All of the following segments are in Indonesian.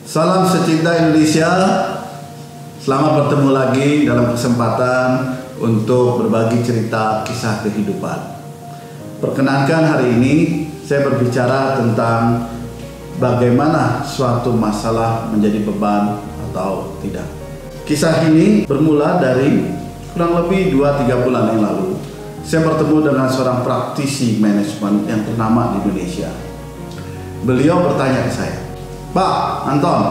Salam secinta Indonesia. Selamat bertemu lagi dalam kesempatan untuk berbagi cerita kisah kehidupan. Perkenankan hari ini saya berbicara tentang bagaimana suatu masalah menjadi beban atau tidak. Kisah ini bermula dari kurang lebih 2-3 bulan yang lalu. Saya bertemu dengan seorang praktisi manajemen yang ternama di Indonesia. Beliau bertanya ke saya, "Pak Anton,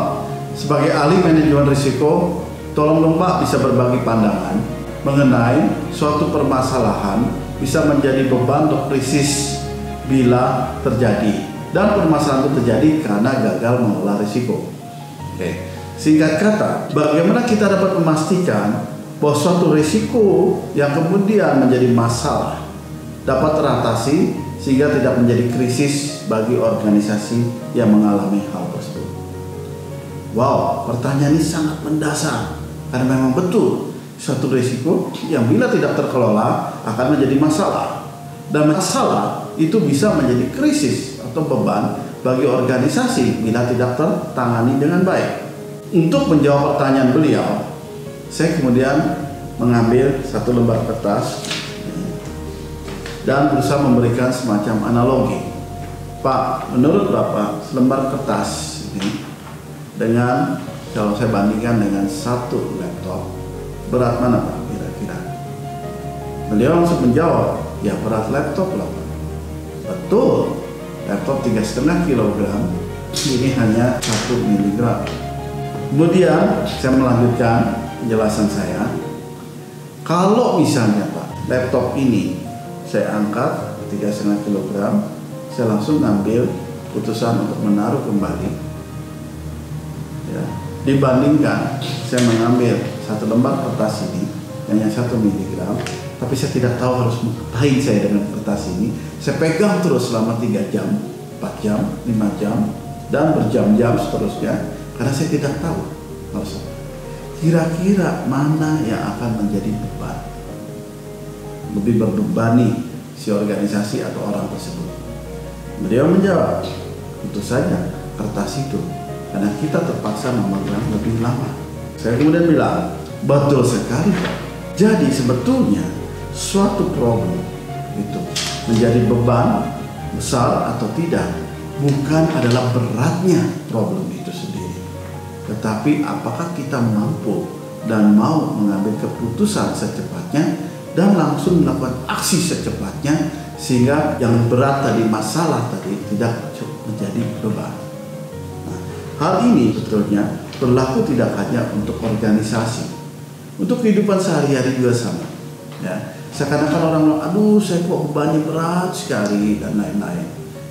sebagai ahli manajemen risiko, tolong dong Pak bisa berbagi pandangan mengenai suatu permasalahan bisa menjadi beban untuk krisis bila terjadi, dan permasalahan itu terjadi karena gagal mengelola risiko." Oke. Singkat kata, bagaimana kita dapat memastikan bahwa suatu risiko yang kemudian menjadi masalah dapat teratasi sehingga tidak menjadi krisis bagi organisasi yang mengalami hal tersebut. Wow, pertanyaan ini sangat mendasar karena memang betul suatu risiko yang bila tidak terkelola akan menjadi masalah, dan masalah itu bisa menjadi krisis atau beban bagi organisasi bila tidak tertangani dengan baik. Untuk menjawab pertanyaan beliau, saya kemudian mengambil satu lembar kertas dan berusaha memberikan semacam analogi. Pak, menurut Bapak, selembar kertas ini dengan, kalau saya bandingkan dengan satu laptop, berat mana Pak kira-kira? Beliau langsung menjawab, ya berat laptop lah Pak. Betul, laptop 3,5 kilogram, ini hanya 1 miligram. Kemudian saya melanjutkan penjelasan saya. Kalau misalnya Pak, laptop ini saya angkat 3,5 kilogram, saya langsung ngambil putusan untuk menaruh kembali. Ya, dibandingkan saya mengambil satu lembar kertas ini yang hanya 1 miligram, tapi saya tidak tahu harus ngapain saya dengan kertas ini. Saya pegang terus selama 3 jam, 4 jam, 5 jam, dan berjam-jam seterusnya. Karena saya tidak tahu harus apa. Kira-kira mana yang akan menjadi beban, lebih berbebani si organisasi atau orang tersebut. Beliau menjawab, tentu saja kertas itu, karena kita terpaksa memegang lebih lama. Saya kemudian bilang, betul sekali Pak. Jadi sebetulnya suatu problem itu menjadi beban besar atau tidak bukan adalah beratnya problem itu sendiri, tetapi apakah kita mampu dan mau mengambil keputusan secepatnya dan langsung melakukan aksi secepatnya sehingga yang berat tadi, masalah tadi, tidak menjadi beban. Nah, hal ini sebetulnya berlaku tidak hanya untuk organisasi, untuk kehidupan sehari-hari juga sama. Ya, seakan-akan orang bilang, aduh saya kok bebannya berat sekali dan lain-lain.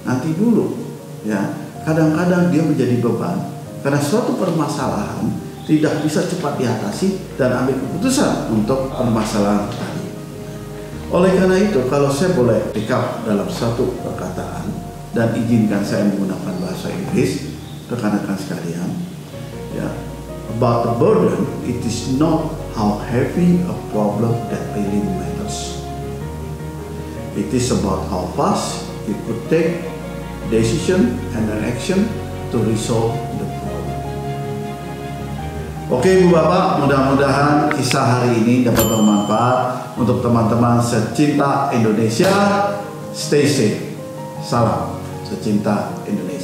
Nanti dulu, ya, kadang-kadang dia menjadi beban karena suatu permasalahan tidak bisa cepat diatasi dan ambil keputusan untuk permasalahan tadi. Oleh karena itu, kalau saya boleh recap dalam satu perkataan dan izinkan saya menggunakan bahasa Inggris, rekan-rekan sekalian, ya, about the burden, it is not how heavy a problem that really matters. It is about how fast you could take decision and an action to resolve the problem. Oke Ibu Bapak, mudah-mudahan kisah hari ini dapat bermanfaat untuk teman-teman secinta Indonesia. Stay safe. Salam secinta Indonesia.